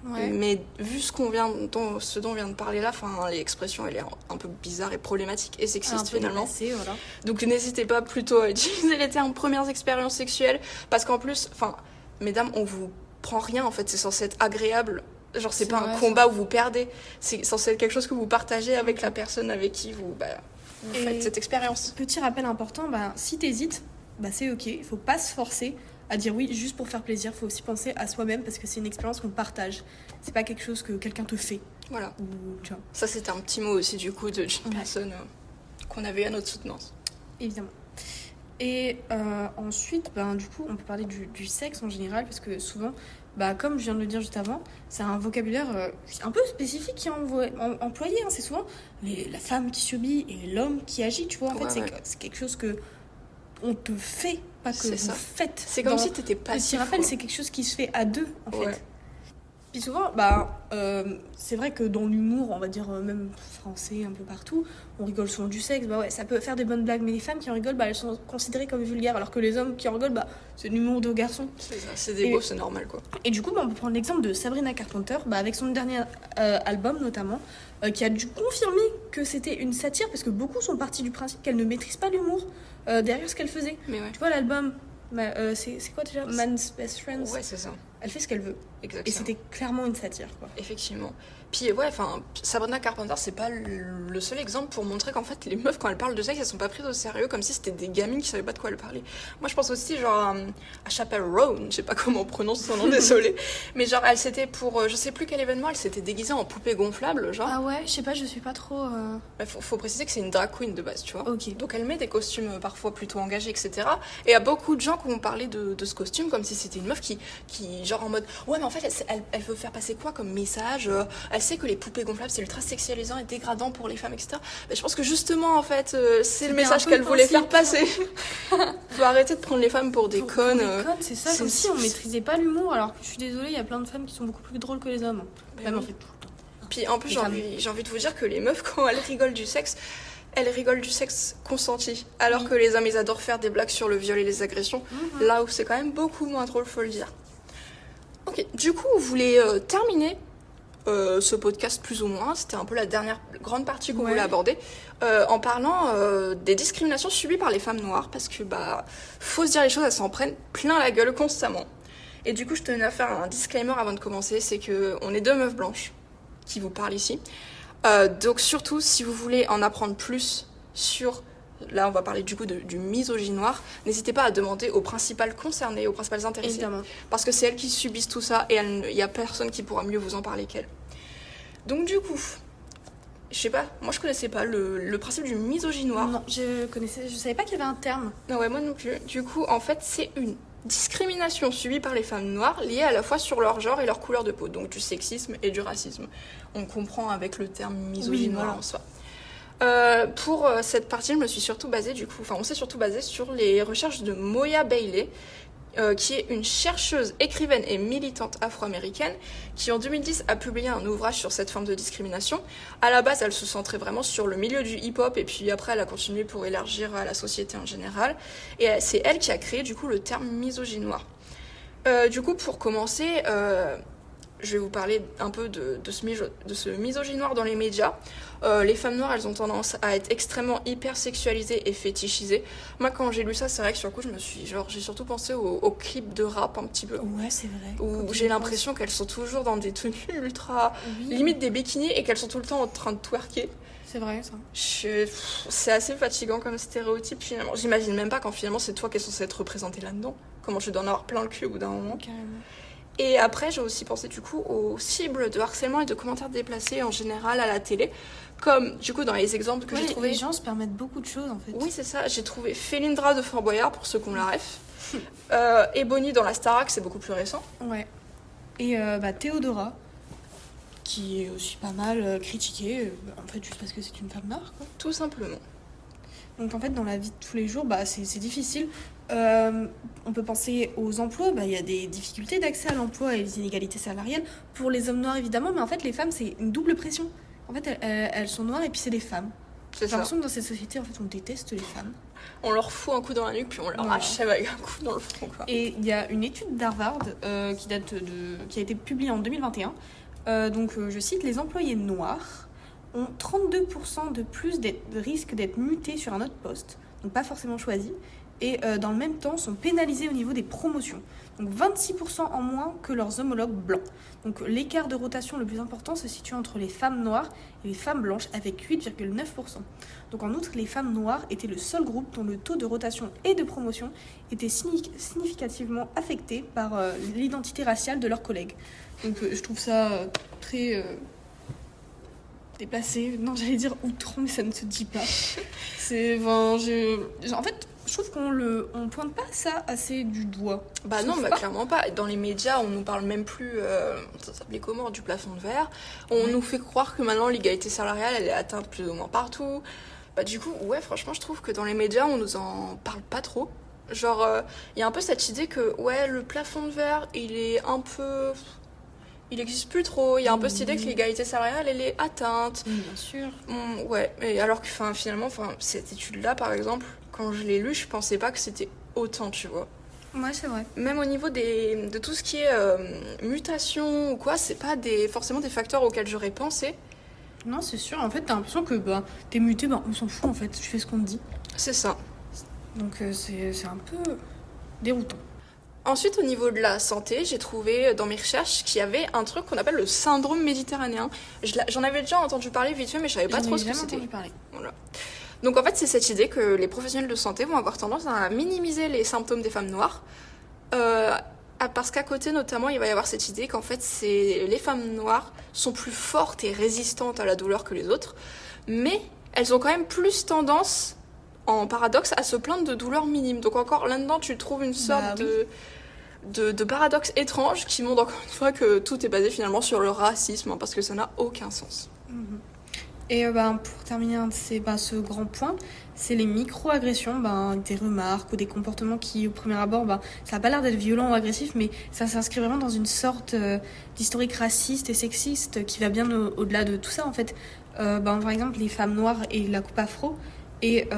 S2: Ouais. Mais vu ce dont on vient de parler là, l'expression elle est un peu bizarre et problématique et sexiste finalement.
S1: Dépassé, voilà.
S2: Donc n'hésitez pas plutôt à utiliser les termes premières expériences sexuelles parce qu'en plus, mesdames, on vous prend rien en fait, c'est censé être agréable. Genre c'est pas un combat où vous perdez, c'est censé être quelque chose que vous partagez avec la personne avec qui vous faites cette expérience.
S1: Petit rappel important, si t'hésites, c'est ok, il faut pas se forcer à dire oui juste pour faire plaisir, il faut aussi penser à soi-même parce que c'est une expérience qu'on partage, c'est pas quelque chose que quelqu'un te fait.
S2: Voilà. Tu vois. Ça c'était un petit mot aussi du coup d'une personne qu'on avait à notre soutenance.
S1: Évidemment. Et ensuite, du coup, on peut parler du sexe en général parce que souvent, comme je viens de le dire juste avant, c'est un vocabulaire un peu spécifique qui est employé. Hein. C'est souvent la femme qui subit et l'homme qui agit. Tu vois, en fait, c'est quelque chose que on te fait, pas que vous faites.
S2: C'est comme si t'étais passif.
S1: Petit rappel, c'est quelque chose qui se fait à deux, en fait. Puis souvent, c'est vrai que dans l'humour, on va dire même français, un peu partout, on rigole souvent du sexe. Ça peut faire des bonnes blagues, mais les femmes qui en rigolent, elles sont considérées comme vulgaires, alors que les hommes qui en rigolent, c'est de l'humour de garçon.
S2: C'est ça, c'est des beaux, c'est normal quoi.
S1: Et du coup, on peut prendre l'exemple de Sabrina Carpenter, avec son dernier album notamment, qui a dû confirmer que c'était une satire, parce que beaucoup sont partis du principe qu'elle ne maîtrise pas l'humour derrière ce qu'elle faisait.
S2: Mais ouais.
S1: Tu vois l'album, c'est quoi déjà, Man's Best Friends.
S2: Ouais, c'est ça.
S1: Elle fait ce qu'elle veut.
S2: Exactement.
S1: Et c'était clairement une satire, quoi.
S2: Effectivement. Puis Sabrina Carpenter, c'est pas le seul exemple pour montrer qu'en fait, les meufs, quand elles parlent de sexe, elles sont pas prises au sérieux, comme si c'était des gamines qui savaient pas de quoi elles parlaient. Moi, je pense aussi, à Chappell Roan, je sais pas comment on prononce son nom, désolée. Mais elle s'était pour, je sais plus quel événement, elle s'était déguisée en poupée gonflable, genre.
S1: Ah ouais, je sais pas, je suis pas trop...
S2: Faut préciser que c'est une drag queen de base, tu vois.
S1: Ok.
S2: Donc elle met des costumes parfois plutôt engagés, etc. Et il y a beaucoup de gens qui vont parler de ce costume comme si c'était une meuf qui genre en mode, ouais, mais en fait, elle veut faire passer quoi comme message, elle sait que les poupées gonflables c'est ultra sexualisant et dégradant pour les femmes, etc. Mais je pense que justement en fait c'est le message qu'elle voulait faire passer. Faut arrêter de prendre les femmes pour des connes.
S1: C'est ça, comme si on maîtrisait pas l'humour, alors que je suis désolée, il y a plein de femmes qui sont beaucoup plus drôles que les hommes. Même en fait tout le temps.
S2: Puis en plus j'ai envie de vous dire que les meufs quand elles rigolent du sexe, elles rigolent du sexe consenti, alors que les hommes ils adorent faire des blagues sur le viol et les agressions, là où c'est quand même beaucoup moins drôle, faut le dire. Ok, du coup vous voulez terminer ce podcast plus ou moins, c'était un peu la dernière grande partie qu'on voulait aborder, en parlant des discriminations subies par les femmes noires, parce que faut se dire les choses, elles s'en prennent plein la gueule constamment. Et du coup je tenais à faire un disclaimer avant de commencer, c'est que on est deux meufs blanches qui vous parlent ici, donc surtout si vous voulez en apprendre plus sur... Là, on va parler du coup du misogynoir. N'hésitez pas à demander aux principales concernées, aux principales intéressées.
S1: Évidemment.
S2: Parce que c'est elles qui subissent tout ça et il n'y a personne qui pourra mieux vous en parler qu'elles. Donc du coup, je sais pas, moi je connaissais pas le principe du misogynoir.
S1: Non, je savais pas qu'il y avait un terme.
S2: Non, ouais, moi non plus. Du coup, en fait, c'est une discrimination subie par les femmes noires liée à la fois sur leur genre et leur couleur de peau. Donc du sexisme et du racisme. On comprend avec le terme misogynoir en soi. Pour cette partie, je me suis surtout basée on s'est surtout basé sur les recherches de Moya Bailey, qui est une chercheuse, écrivaine et militante afro-américaine qui en 2010 a publié un ouvrage sur cette forme de discrimination. À la base, elle se centrait vraiment sur le milieu du hip-hop et puis après elle a continué pour élargir à la société en général. Et c'est elle qui a créé du coup le terme misogynoir. Du coup, pour commencer, je vais vous parler un peu de ce misogynoir dans les médias. Les femmes noires, elles ont tendance à être extrêmement hypersexualisées et fétichisées. Moi, quand j'ai lu ça, c'est vrai que sur le coup, j'ai surtout pensé aux clips de rap un petit peu.
S1: Ouais, c'est vrai.
S2: Où j'ai l'impression qu'elles sont toujours dans des tenues ultra... limite des bikinis et qu'elles sont tout le temps en train de twerker.
S1: C'est vrai, ça.
S2: C'est assez fatigant comme stéréotype, finalement. J'imagine même pas quand finalement c'est toi qui es censé être représenté là-dedans. Comment tu dois en avoir plein le cul au bout d'un moment.
S1: Carrément.
S2: Et après, j'ai aussi pensé du coup aux cibles de harcèlement et de commentaires déplacés en général à la télé, comme du coup dans les exemples que j'ai trouvés.
S1: Les gens se permettent beaucoup de choses en fait.
S2: Oui, c'est ça. J'ai trouvé Félindra de Fort Boyard pour ceux qui ont la ref. Ebony dans la Starac, c'est beaucoup plus récent.
S1: Ouais. Et Théodora, qui est aussi pas mal critiquée, en fait juste parce que c'est une femme noire, quoi.
S2: Tout simplement.
S1: Donc en fait, dans la vie de tous les jours, c'est difficile. On peut penser aux emplois, il y a des difficultés d'accès à l'emploi et les inégalités salariales pour les hommes noirs évidemment, mais en fait les femmes c'est une double pression. En fait elles sont noires et puis c'est des femmes. J'ai l'impression que dans cette société en fait on déteste les femmes.
S2: On leur fout un coup dans la nuque puis on leur achève avec un coup dans le front, quoi.
S1: Et il y a une étude d'Harvard qui a été publiée en 2021. Je cite, les employés noirs ont 32% de plus de risque d'être mutés sur un autre poste, donc pas forcément choisi, et dans le même temps sont pénalisés au niveau des promotions. Donc 26% en moins que leurs homologues blancs. Donc l'écart de rotation le plus important se situe entre les femmes noires et les femmes blanches avec 8,9%. Donc en outre, les femmes noires étaient le seul groupe dont le taux de rotation et de promotion était significativement affecté par l'identité raciale de leurs collègues. Donc je trouve ça très... déplacé, non j'allais dire outrant mais ça ne se dit pas. En fait je trouve qu'on pointe pas ça assez du doigt.
S2: Clairement pas. Dans les médias on nous parle même plus, ça s'appelait comment, du plafond de verre. On nous fait croire que maintenant l'égalité salariale elle est atteinte plus ou moins partout. Du coup franchement je trouve que dans les médias on nous en parle pas trop. Genre il y a un peu cette idée que le plafond de verre il existe plus trop. Il y a un peu cette idée que l'égalité salariale, elle est atteinte.
S1: Oui, bien sûr.
S2: Et alors que finalement, cette étude-là, par exemple, quand je l'ai lue, je pensais pas que c'était autant, tu vois.
S1: Ouais, c'est vrai.
S2: Même au niveau de tout ce qui est mutation ou quoi, c'est pas forcément des facteurs auxquels j'aurais pensé.
S1: Non, c'est sûr. En fait, t'as l'impression que t'es muté, on s'en fout en fait. Tu fais ce qu'on te dit.
S2: C'est ça.
S1: Donc c'est un peu déroutant.
S2: Ensuite, au niveau de la santé, j'ai trouvé dans mes recherches qu'il y avait un truc qu'on appelle le syndrome méditerranéen. J'en avais déjà entendu parler vite fait, mais je savais pas trop ce que c'était. Voilà. Donc en fait, c'est cette idée que les professionnels de santé vont avoir tendance à minimiser les symptômes des femmes noires. Parce qu'à côté, notamment, il va y avoir cette idée qu'en fait, les femmes noires sont plus fortes et résistantes à la douleur que les autres, mais elles ont quand même plus tendance, en paradoxe, à se plaindre de douleurs minimes. Donc encore là-dedans, tu trouves une sorte de paradoxe étrange qui montre encore une fois que tout est basé finalement sur le racisme, parce que ça n'a aucun sens.
S1: Et pour terminer ce grand point, c'est les micro-agressions, des remarques ou des comportements qui, au premier abord, ça n'a pas l'air d'être violent ou agressif, mais ça s'inscrit vraiment dans une sorte d'historique raciste et sexiste qui va bien au-delà de tout ça, en fait. Par exemple, les femmes noires et la coupe afro, et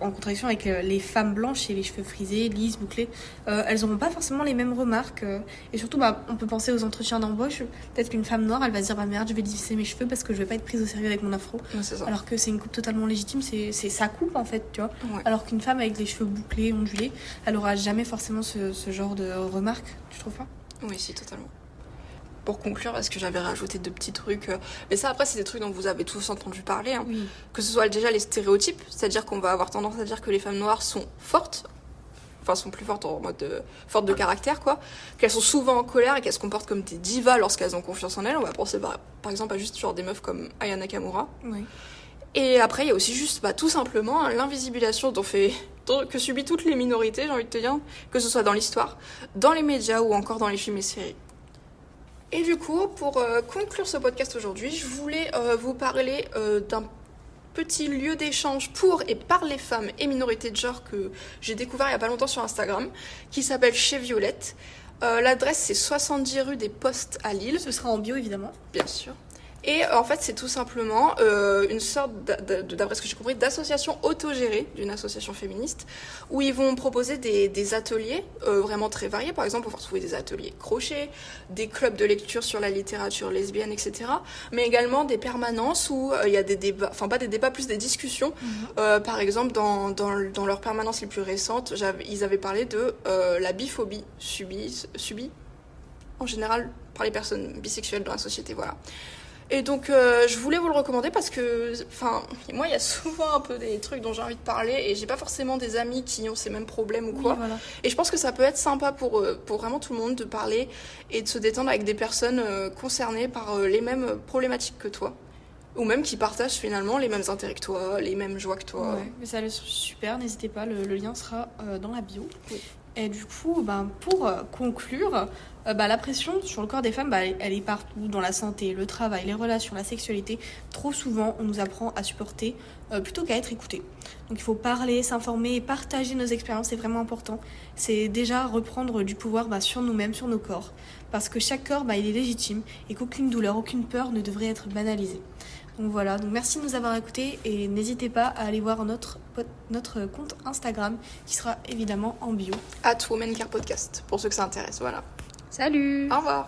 S1: en contradiction avec les femmes blanches et les cheveux frisés, lisses, bouclés, elles n'auront pas forcément les mêmes remarques. Et surtout, on peut penser aux entretiens d'embauche. Peut-être qu'une femme noire, elle va se dire merde, je vais lisser mes cheveux parce que je vais pas être prise au sérieux avec mon afro.
S2: Ouais,
S1: alors que c'est une coupe totalement légitime, c'est sa coupe en fait, tu vois.
S2: Ouais.
S1: Alors qu'une femme avec les cheveux bouclés, ondulés, elle aura jamais forcément ce genre de remarques, tu trouves pas?
S2: Oui, si, totalement. Pour conclure, parce que j'avais rajouté 2 petits trucs, mais ça après c'est des trucs dont vous avez tous entendu parler, hein.
S1: Oui.
S2: Que ce soit déjà les stéréotypes, c'est-à-dire qu'on va avoir tendance à dire que les femmes noires sont fortes, sont plus fortes en mode fortes de caractère, quoi, qu'elles sont souvent en colère et qu'elles se comportent comme des divas lorsqu'elles ont confiance en elles. On va penser par exemple à juste genre des meufs comme Aya Nakamura.
S1: Oui.
S2: Et après il y a aussi juste tout simplement l'invisibilisation que subissent toutes les minorités, j'ai envie de te dire, que ce soit dans l'histoire, dans les médias ou encore dans les films et séries. Et du coup, pour conclure ce podcast aujourd'hui, je voulais vous parler petit lieu d'échange pour et par les femmes et minorités de genre que j'ai découvert il y a pas longtemps sur Instagram, qui s'appelle Chez Violette. L'adresse c'est 70 rue des Postes à Lille.
S1: Ce sera en bio évidemment.
S2: Bien sûr. Et en fait, c'est tout simplement une sorte, d'après ce que j'ai compris, d'association autogérée, d'une association féministe, où ils vont proposer des ateliers vraiment très variés. Par exemple, on va retrouver des ateliers crochet, des clubs de lecture sur la littérature lesbienne, etc. Mais également des permanences où il y a des débats, enfin pas des débats, plus des discussions. Par exemple, dans leurs permanences les plus récentes, ils avaient parlé de la biphobie subie en général par les personnes bisexuelles dans la société, voilà. Et donc je voulais vous le recommander parce que, enfin, moi il y a souvent un peu des trucs dont j'ai envie de parler et j'ai pas forcément des amis qui ont ces mêmes problèmes ou quoi.
S1: Oui, voilà.
S2: Et je pense que ça peut être sympa pour vraiment tout le monde de parler et de se détendre avec des personnes concernées par les mêmes problématiques que toi. Ou même qui partagent finalement les mêmes intérêts que toi, les mêmes joies que toi.
S1: Ouais, mais ça a l'air super, n'hésitez pas, le lien sera dans la bio.
S2: Oui.
S1: Et du coup, pour conclure, la pression sur le corps des femmes, elle est partout, dans la santé, le travail, les relations, la sexualité. Trop souvent, on nous apprend à supporter plutôt qu'à être écouté. Donc il faut parler, s'informer et partager nos expériences, c'est vraiment important. C'est déjà reprendre du pouvoir sur nous-mêmes, sur nos corps. Parce que chaque corps, il est légitime et qu'aucune douleur, aucune peur ne devrait être banalisée. Donc voilà, donc merci de nous avoir écoutés et n'hésitez pas à aller voir notre compte Instagram qui sera évidemment en bio.
S2: @womencare podcast pour ceux que ça intéresse, voilà.
S1: Salut!
S2: Au revoir.